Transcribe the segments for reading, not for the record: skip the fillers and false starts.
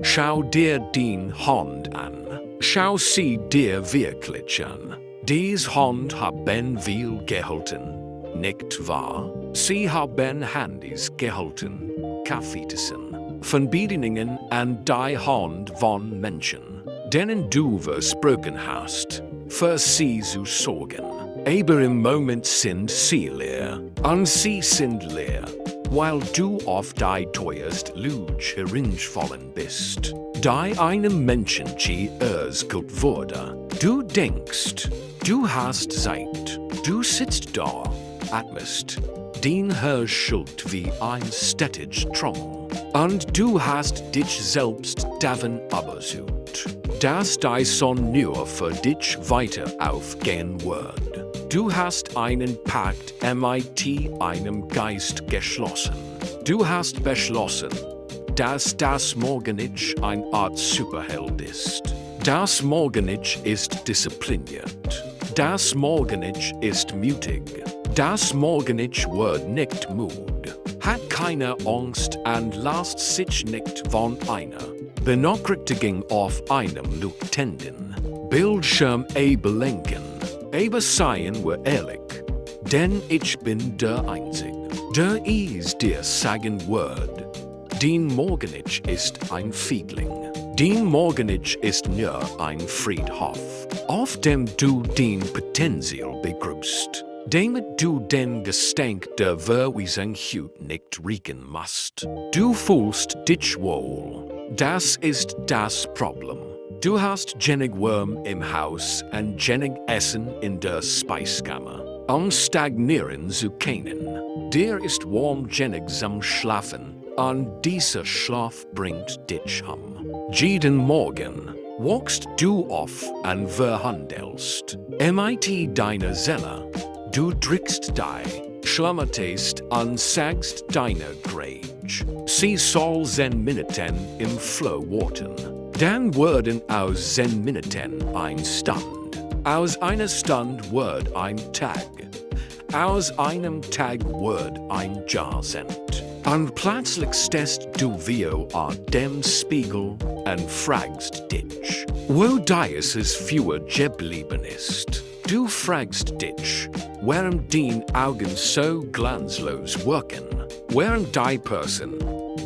Schau dir den Hund an. Schau sie dir wirklich an. Dies Hund haben viel gehalten, nicht wahr? Sie haben Handys gehalten, Kaffeetassen, von Bedienungen an die Hand von Menschen, denen du versprochen hast, für sie zu sorgen. Aber im Moment sind sie leer, und sie sind leer, weil du auf die teuerst Lüge hereinfallen bist, die einem Menschen gut wurde. Du denkst, du hast Zeit, du sitzt da, atmest, den Schuld wie ein städtisch Trommel, und du hast dich selbst davon überzeugt, dass die Sonne nur für dich weiter aufgehen wird. Du hast einen Pakt mit einem Geist geschlossen. Du hast beschlossen, dass das Morgenitsch eine Art Superheld ist. Das Morgenitsch ist diszipliniert. Das Morgenitsch ist mutig. Das Morgenitsch wird nicht müde, hat keine Angst und lässt sich nicht von einer Benachrichtigung auf einem leuchtenden Bildschirm ablenken. Aber seien wir ehrlich, denn ich bin der Einzige, der es dir sagen wird. Den Morgenitsch ist ein Fiedling. Den Morgenitsch ist nur ein Friedhof, auf dem du den Potenzial begräbst, damit du den Gestank der Verwesung nicht riechen musst. Du fühlst dich wohl. Das ist das Problem. Du hast genug Wurm im Haus und genug Essen in der Speiskammer, um stagnieren zu können. Dir ist warm genug zum Schlafen, und dieser Schlaf bringt dich um. Jeden Morgen wachst du auf und verhandelst mit deiner Seele. Du drückst die Schlummertest und sagst deiner Grage. Sie soll 10 Minuten im Flow warten. Dann werden aus 10 Minuten ein Stund. Aus einer Stund wird ein Tag. Aus einem Tag wird ein Jahrzehnt. Und plötzlich stehst du wie an dem Spiegel und fragst dich, wo dieses Feuer geblieben ist. Du fragst dich, warum die Augen so glanzlos wirken, während die Person,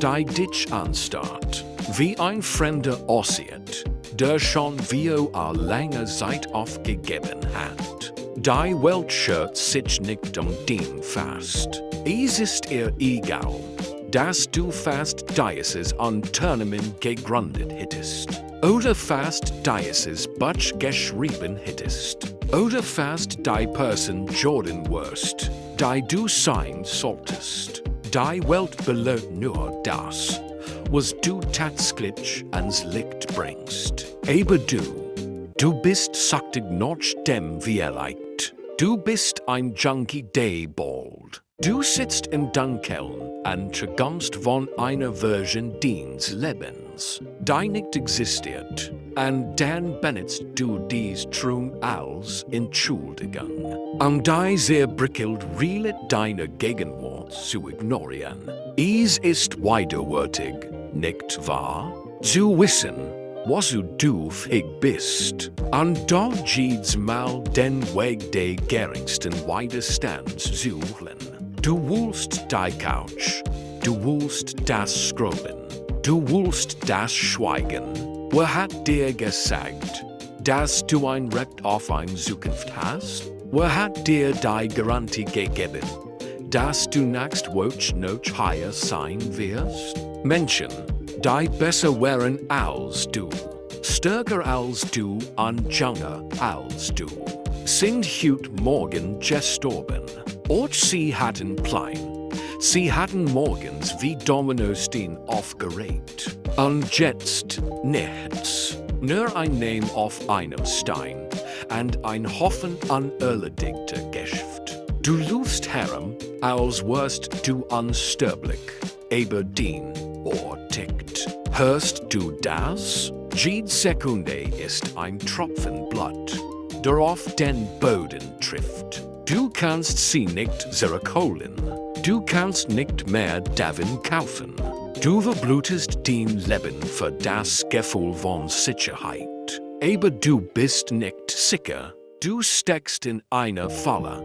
die dich anstarrt, wie ein Fremder aussieht, der schon wie a lange Zeit aufgegeben hat. Die Welt schert sich nicht den fast. Es ist ihr egal, dass du fast dieses Unternehmen gegründet hättest. Oder fast dieses Buch geschrieben hättest. Oder fast die Person Jordan wirst, die du sein solltest. Die Welt belohnt nur das, was du tatsächlich ans Licht bringst. Aber du bist saktig noch dem vielleicht. Du bist ein Junkie der bald. Du sitzt im Dunkeln und träumst von einer Version deines Lebens, die nicht existiert. Und dann benutzt du dies Traum als Entschuldigung, um diese prickelt reale deine Gegenwart zu ignorieren. Es ist widerwärtig, nicht wahr? Zu wissen, was du fähig bist, und dort jedes Mal den Weg der geringsten Widerstand suchen. Du willst die Couch, du willst das Scrollen, du willst das Schweigen. Wer hat dir gesagt, dass du ein Recht auf eine Zukunft hast? Wer hat dir die Garantie gegeben, dass du nächste Woche noch higher sein wirst? Menschen, die besser wären als du, stärker als du und jünger als du, sind heute Morgen gestorben. Und sie hatten Plein. Sie hatten morgens wie Dominos den aufgeregt. Und jetzt nichts. Nur ein Name auf einem Stein und ein Haufen unerledigter Geschäft. Du läufst herum, als wärst du unsterblich, aber den Ohr tickt. Hörst du das? Jede Sekunde ist ein Tropfen Blut, der auf den Boden trifft. Du kannst sie nicht zurückholen. Du kannst nicht mehr darin kaufen. Du verblutest dein Leben für das Gefühl von Sicherheit. Aber du bist nicht sicher. Du steckst in einer Falle.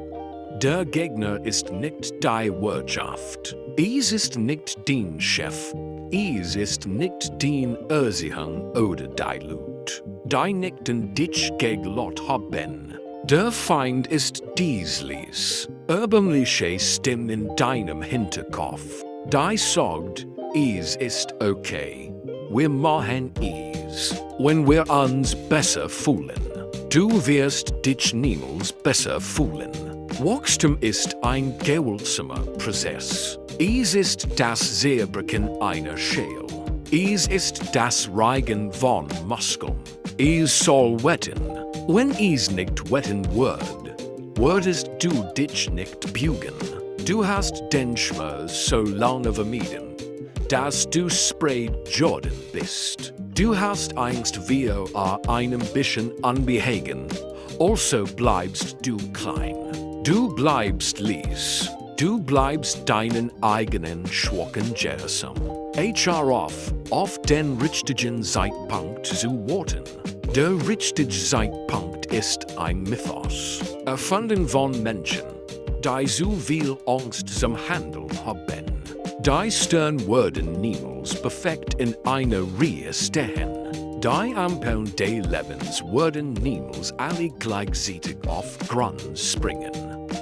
Der Gegner ist nicht die Wirtschaft. Es ist nicht dein Chef. Es ist nicht dein Erziehung oder dein Loot. Die nichten dich gegen Lot haben. Der Feind ist dieslis. Erbärmliche Stimmen in deinem Hinterkopf. Die sagt, es ist okay. Wir machen es, wenn wir uns besser fühlen. Du wirst dich niemals besser fühlen. Wachstum ist ein gewaltsamer Prozess. Es ist das Zerbrechen einer Schale. Es ist das Reigen von Muskeln. Es soll wetten. Wenn es nicht wetten würdest du dich nicht bügen. Du hast den Schmerz so lange vermieden, dass du sprayt Jordan bist. Du hast Angst wir einem bisschen anbehegen, also bleibst du klein. Du bleibst leis. Du bleibst deinen eigenen schwachen Gersam. HR auf den richtigen Zeitpunkt zu warten. Der richtige Zeitpunkt ist ein Mythos, erfunden von Menschen, die so viel Angst zum Handeln haben. Die stern würden niemals perfekt in einer Reihe stehen. Die Ampeln des Lebens würden niemals alle gleichzeitig auf Grund springen.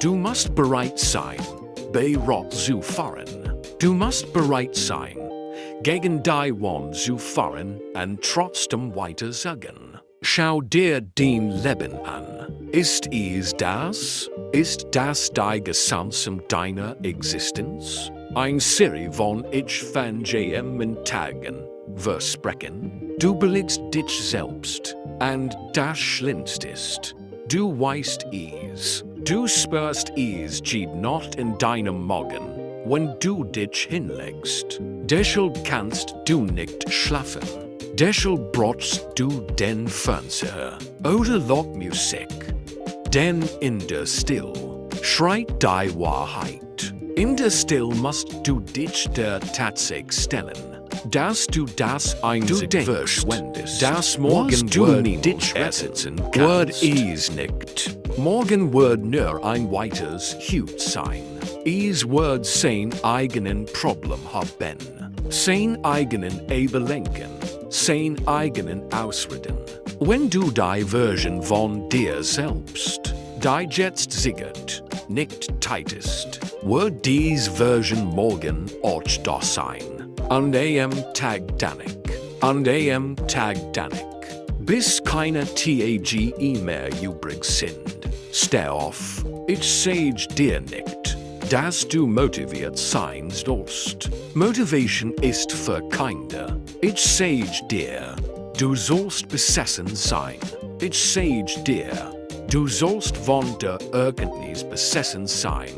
Du musst bereit sein, bereit zu fahren. Du musst bereit sein, gegen die Wand zu fahren und trotzdem weiter sagen. Schau dir dein Leben an. Ist es das? Ist das die Gesamtsum deiner Existenz? Ein Serie von ich-van-JM Tagen, versprechen. Du belegst dich selbst. Und das Schlimmste ist, du weißt es. Du spürst es geht nicht in deinem Magen, wenn du dich hinlegst. Deshalb kannst du nicht schlafen. Deshalb brauchst du den Fernseher oder Lockmusik. Denn in der Stille schreit die Wahrheit. In der Stille musst du dich der Tatsache stellen, dass du das einzig verschwendest. Das Morgen wird dich ersetzen kannst. Wird es nicht. Morgen wird nur ein weiteres Hut sein. Es wird sein eigenen Problem haben. Sein eigenen Überlenken. Sein eigenen Ausreden. Wenn du die Version von dir selbst, die jetzt siegert, nicht teitest, wird diese Version morgen auch da sein. An einem Tag danach, bis keine Tage mehr übrig sind. Steh auf, ich sage dir nicht, dass du motiviert sein sollst. Motivation ist für Kinder. Ich sage dir, du sollst besessen sein. Ich sage dir, du sollst von der Erkenntnis besessen sein,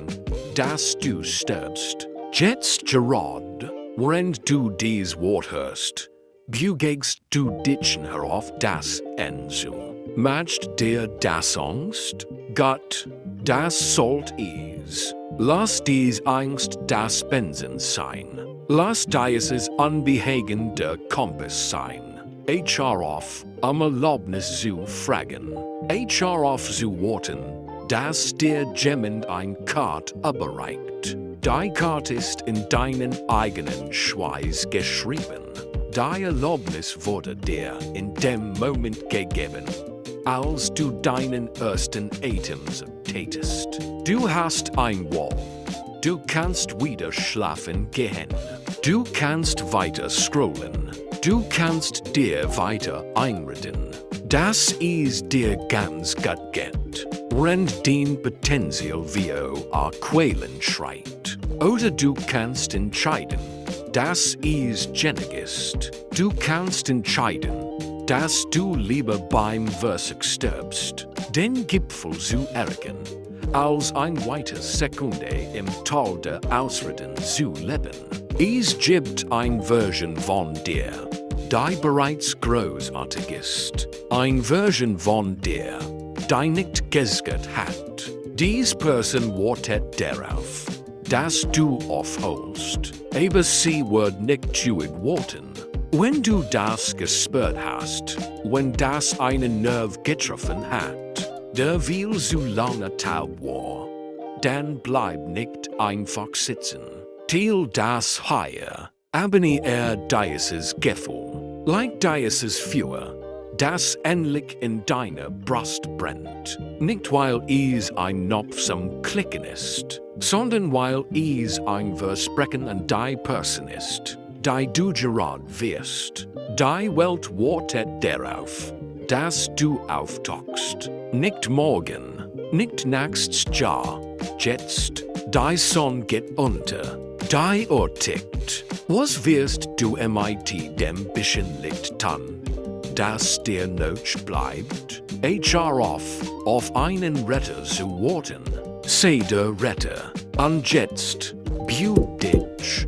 dass du stirbst. Jetzt gerade, während du dies Wort hörst, begegst du dich auf das Ende. Macht dir das Angst? Gott, das sollt es. Lass dies Angst das Benzin sein. Lass dieses Unbehagen der Kompass sein. HR auf, Erlaubnis zu fragen. HR auf zu warten, dass dir jemand ein Kart überreicht. Die Karte ist in deinen eigenen Schweiß geschrieben. Die Erlaubnis wurde dir in dem Moment gegeben, als du deinen ersten Atem tätest. Du hast ein Wall. Du kannst wieder schlafen gehen. Du kannst weiter scrollen. Du kannst dir weiter einreden, dass es dir ganz gut geht. Wenn dein Potenzial wie Quälen schreit. Oder du kannst entscheiden, dass es genug ist. Du kannst entscheiden, dass du lieber beim Versuch stirbst, den Gipfel zu erreichen, als ein weiter Sekunde im Tal der Ausreden zu leben. Es gibt eine Version von dir, die bereits großartig ist. Eine Version von dir, die nicht gesgert hat. Diese Person wartet darauf, dass du aufholst, aber sie wird nicht geworden. Wenn du das gespürt hast, wenn das einen Nerv getroffen hat, der will so lange taub war, dann bleib nicht einfach sitzen. Til das higher, aber nie dieses Gefühl, like dieses Feuer, das endlich in deiner Brust brennt. Nicht weil es ein Knopf zum Klicken ist, sondern weil es ein Versprechen an die Person ist, die du gerad wirst. Die Welt wartet darauf, dass du auftauchst. Nicht morgen, nicht nachts, jetzt, die Sonne geht unter, die Uhr tickt. Was wirst du mit dem bisschen Licht tun, dass dir nötig bleibt? Auf einen Retter zu warten. Sei der Retter, und jetzt, bjud dich.